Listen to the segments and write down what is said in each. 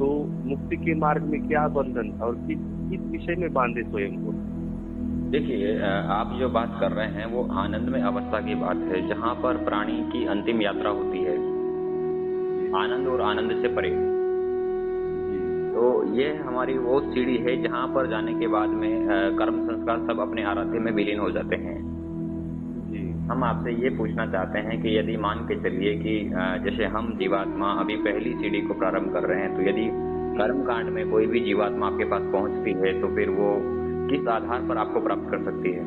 तो मुक्ति के मार्ग में क्या बंधन और किस विषय में बांधे स्वयं को? देखिए, आप जो बात कर रहे हैं वो आनंदमय अवस्था की बात है, जहाँ पर प्राणी की अंतिम यात्रा होती है, आनंद और आनंद से परे। तो ये हमारी वो सीढ़ी है जहाँ पर जाने के बाद में कर्म संस्कार सब अपने आराध्य में विलीन हो जाते हैं। हम आपसे ये पूछना चाहते हैं कि यदि मान के चलिए कि जैसे हम जीवात्मा अभी पहली सीढ़ी को प्रारंभ कर रहे हैं, तो यदि कर्म कांड में कोई भी जीवात्मा आपके पास पहुंचती है तो फिर वो किस आधार पर आपको प्राप्त कर सकती है?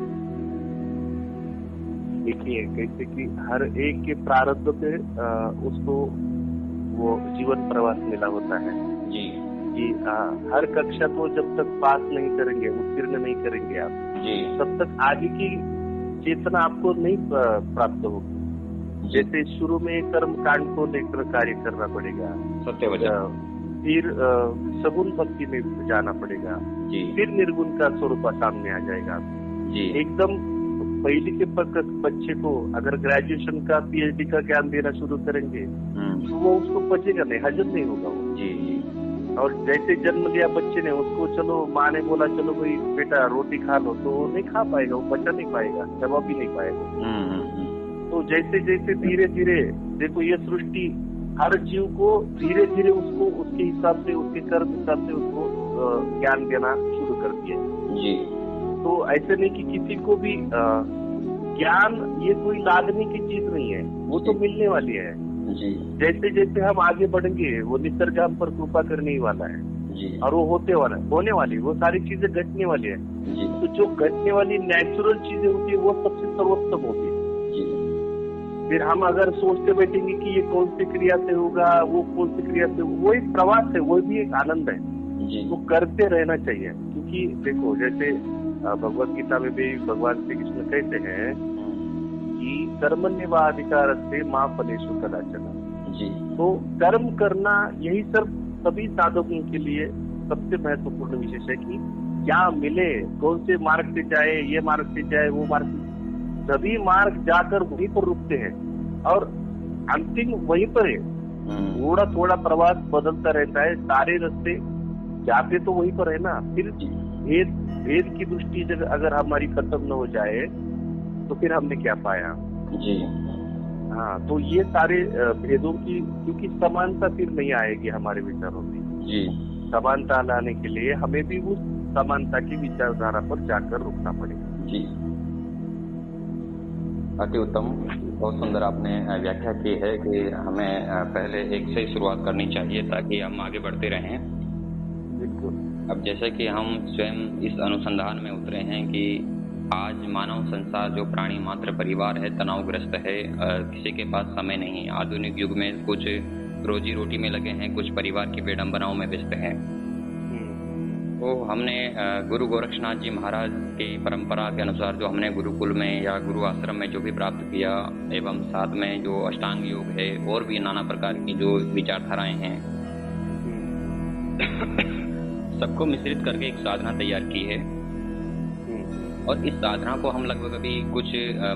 देखिए, कैसे कि हर एक के प्रारब्ध पे उसको वो जीवन प्रवास मिला होता है जी कि हर कक्षा को जब तक पास नहीं करेंगे, उत्तीर्ण नहीं करेंगे आप जी, तब तक आगे की चेतना आपको नहीं प्राप्त होगी। जैसे शुरू में कर्म कांड को लेकर कार्य करना पड़ेगा, सत्य वचन, फिर सगुण भक्ति में जाना पड़ेगा, फिर निर्गुण का स्वरूप सामने आ जाएगा जी। एकदम पहले के बच्चे को अगर ग्रेजुएशन का पीएचडी का ज्ञान देना शुरू करेंगे तो वो उसको पचेगा नहीं, हजम नहीं होगा वो जी। और जैसे जन्म लिया बच्चे ने, उसको चलो माँ ने बोला चलो भाई बेटा रोटी खा लो, तो वो नहीं खा पाएगा, वो पचा नहीं पाएगा, चबा भी नहीं पाएगा। तो जैसे जैसे धीरे धीरे देखो ये सृष्टि हर जीव को धीरे धीरे उसको उसके हिसाब से, उसके कर्म हिसाब से उसको ज्ञान देना शुरू करती है जी। तो ऐसे नहीं कि किसी को भी ज्ञान ये कोई लादने की चीज नहीं है, वो तो मिलने वाली है जी। जैसे जैसे हम आगे बढ़ेंगे वो निसर्ग हम पर कृपा करने ही वाला है जी। और वो होने वाली, वो सारी चीजें घटने वाली है जी। तो जो घटने वाली नेचुरल चीजें होती है वो सबसे सर्वोत्तम होती है जी। फिर हम अगर सोचते बैठेंगे कि ये कौन सी क्रिया से होगा, वो कौन सी क्रिया से, वो एक प्रवास है, वो भी एक आनंद है जी। वो करते रहना चाहिए। क्योंकि देखो जैसे भगवत गीता में भी भगवान श्री कृष्ण कहते हैं कि कर्मण्येवाधिकार से माँ फलेषु कदाचन जी। तो कर्म करना यही सब सभी साधकों के लिए सबसे महत्वपूर्ण विशेष है कि क्या मिले, कौन से मार्ग से जाए, ये मार्ग से जाए, वो मार्ग से, सभी मार्ग जाकर वहीं पर रुकते हैं और अंतिम वहीं पर है। थोड़ा थोड़ा प्रवास बदलता रहता है, सारे रास्ते जाते तो वहीं पर है ना। फिर भेद की दृष्टि जब अगर हमारी खत्म न हो जाए तो फिर हमने क्या पाया जी। हाँ, तो ये सारे भेदों की क्योंकि समानता फिर नहीं आएगी हमारे विचारों में जी। समानता लाने के लिए हमें भी उस समानता की विचारधारा पर जाकर रुकना पड़ेगा जी। अति उत्तम, बहुत सुंदर आपने व्याख्या की है कि हमें पहले एक से शुरुआत करनी चाहिए ताकि हम आगे बढ़ते रहें। बिल्कुल। अब जैसे कि हम स्वयं इस अनुसंधान में उतरे हैं कि आज मानव संसार जो प्राणी मात्र परिवार है तनावग्रस्त है, किसी के पास समय नहीं। आधुनिक युग में कुछ रोजी रोटी में लगे हैं, कुछ परिवार की विडंबनाओं में व्यस्त हैं। तो हमने गुरु गोरक्षनाथ जी महाराज की परंपरा के अनुसार जो हमने गुरुकुल में या गुरु आश्रम में जो भी प्राप्त किया, एवं साथ में जो अष्टांग योग है और भी नाना प्रकार की जो विचारधाराएं हैं, सबको मिश्रित करके एक साधना तैयार की है। और इस साधना को हम लगभग अभी कुछ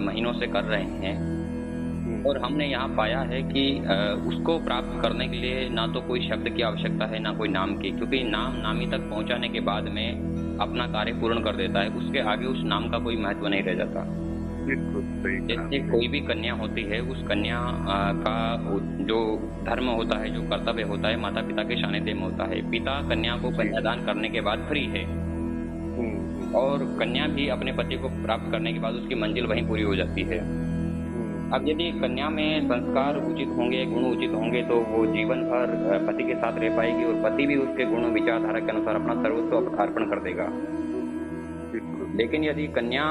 महीनों से कर रहे हैं और हमने यहाँ पाया है कि उसको प्राप्त करने के लिए ना तो कोई शब्द की आवश्यकता है ना कोई नाम की, क्योंकि नाम नामी तक पहुँचाने के बाद में अपना कार्य पूर्ण कर देता है, उसके आगे उस नाम का कोई महत्व नहीं रह जाता। जैसे कोई भी कन्या होती है, उस कन्या का जो धर्म होता है, जो कर्तव्य होता है, माता पिता के सानिध्य में होता है। पिता कन्या को कन्यादान करने के बाद फ्री है और कन्या भी अपने पति को प्राप्त करने के बाद उसकी मंजिल वहीं पूरी हो जाती है। अब यदि कन्या में संस्कार उचित होंगे, गुण उचित होंगे, तो वो जीवन भर पति के साथ रह पाएगी और पति भी उसके गुण विचारधारा के अनुसार अपना सर्वस्व अर्पण कर देगा। लेकिन यदि कन्या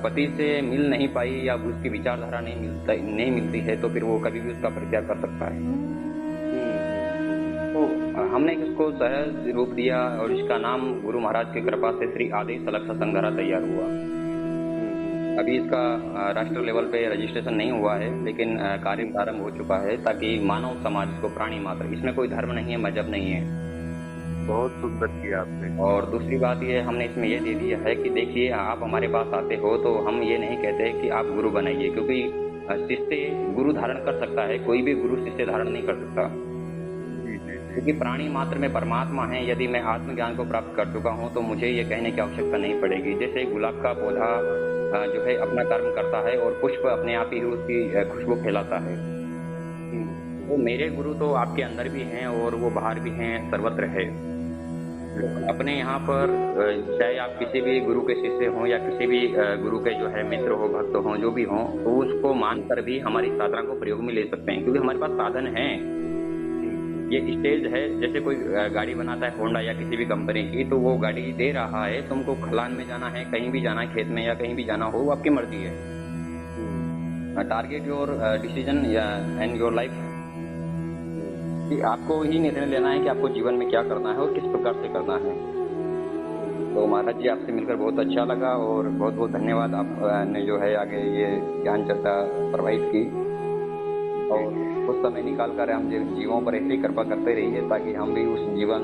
पति से मिल नहीं पाई या उसकी विचारधारा नहीं मिलती है तो फिर वो कभी भी उसका परित्याग कर सकता है। तो हमने इसको सहज रूप दिया और इसका नाम गुरु महाराज की कृपा से श्री आदेश अलग सत्संग धारा तैयार हुआ। अभी इसका राष्ट्रीय लेवल पे रजिस्ट्रेशन नहीं हुआ है, लेकिन कार्य प्रारंभ हो चुका है ताकि मानव समाज को प्राणी मात्र, इसमें कोई धर्म नहीं है, मजहब नहीं है। बहुत सुंदर किया आपने। और दूसरी बात ये हमने इसमें ये दे दिया है कि देखिए आप हमारे पास आते हो तो हम ये नहीं कहते कि आप गुरु बनाइए, क्योंकि शिष्य गुरु धारण कर सकता है, कोई भी गुरु शिष्य धारण नहीं कर सकता। क्योंकि प्राणी मात्र में परमात्मा है। यदि मैं आत्मज्ञान को प्राप्त कर चुका हूँ तो मुझे ये कहने की आवश्यकता नहीं पड़ेगी। जैसे गुलाब का पौधा जो है अपना कर्म करता है और पुष्प अपने आप ही उसकी खुशबू फैलाता है। तो मेरे गुरु तो आपके अंदर भी हैं और वो बाहर भी हैं, सर्वत्र है। अपने यहाँ पर चाहे आप किसी भी गुरु के शिष्य हों या किसी भी गुरु के जो है मित्र हो, भक्त हो, जो भी हों, तो उसको मानकर भी हमारी साधना को प्रयोग में ले सकते हैं, क्योंकि हमारे पास साधन है। ये स्टेज है, जैसे कोई गाड़ी बनाता है होंडा या किसी भी कंपनी की, तो वो गाड़ी दे रहा है, तुमको खलान में जाना है, कहीं भी जाना है, खेत में या कहीं भी जाना हो, वो आपकी मर्जी है। Target your decision and your life, कि आपको ही निर्णय लेना है कि आपको जीवन में क्या करना है और किस प्रकार से करना है। तो महाराज जी, आपसे मिलकर बहुत अच्छा लगा और बहुत बहुत धन्यवाद। आपने जो है आगे ये ज्ञान चर्चा प्रवाहित की और कुछ समय निकाल कर हम जीवों पर ऐसी कृपा करते रहिए ताकि हम भी उस जीवन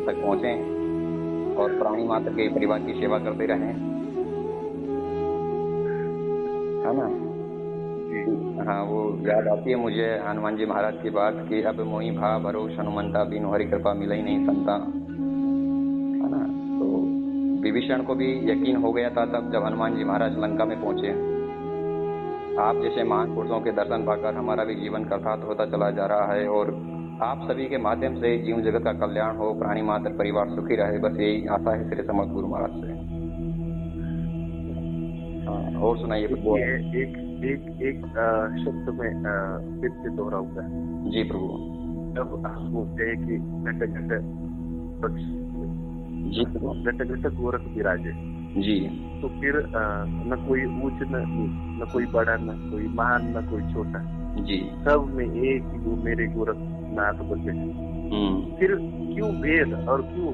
तक पहुँचें और प्राणी मात्र के परिवार की सेवा करते रहें, है ना। हाँ, वो याद आती है मुझे हनुमान जी महाराज की बात कि अब मोहि भा भरोस हनुमंता, बिनु हरि कृपा मिले ही नहीं संता, है ना। तो विभीषण को भी यकीन हो गया था तब जब हनुमान जी महाराज लंका में पहुंचे। आप जैसे महान पुरुषों के दर्शन पाकर हमारा भी जीवन कृतार्थ होता चला जा रहा है और आप सभी के माध्यम से जीव जगत का कल्याण हो, प्राणी मात्र परिवार सुखी रहे, बस यही आशा है श्री समर्थ गुरु महाराज से। हाँ, और सुनाइए। एक शब्द में फिर से दोहराऊंगा। जी प्रभु। जब आप बोलते हैं कि घट घट जी प्रभु, घट घट गोरख विराजे जी, तो फिर न कोई ऊंच न कोई बड़ा, न कोई महान, न कोई छोटा, जी, सब में एक ही मेरे गोरखनाथ बचे। फिर क्यों भेद और क्यों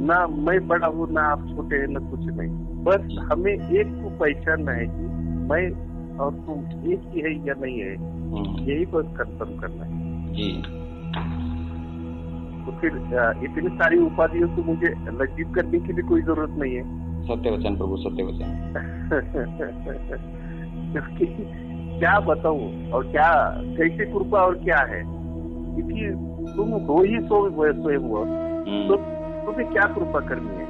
ना मैं बड़ा हूँ ना आप छोटे हैं, न कुछ नहीं, बस हमें एक को पहचानना है कि मैं और तुम एक ही है या नहीं है, यही बस कंफर्म करना है। जी। तो फिर इतनी सारी उपाधियों से मुझे लज्जित करने की भी कोई जरूरत नहीं है। सत्य वचन प्रभु, सत्य वचन। क्योंकि क्या बताऊं और क्या कैसे कृपा और क्या है, क्योंकि तुम हो ही सोए हुआ, तो तुम्हें क्या कृपा करनी है।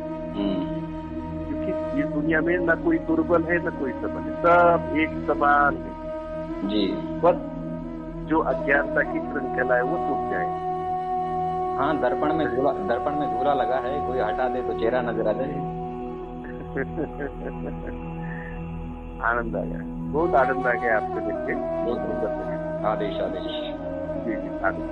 क्योंकि इस दुनिया में न कोई दुर्बल है न कोई सबल है, सब एक समान है। जी। बस जो अज्ञानता की श्रृंखला है वो टूट जाए। हाँ, दर्पण में धूला लगा है, कोई हटा दे तो चेहरा नजर आ जाए। आनंद आ गया, बहुत आनंद आ गया आपसे मिलकर। बहुत आदेश। जी, आदेश।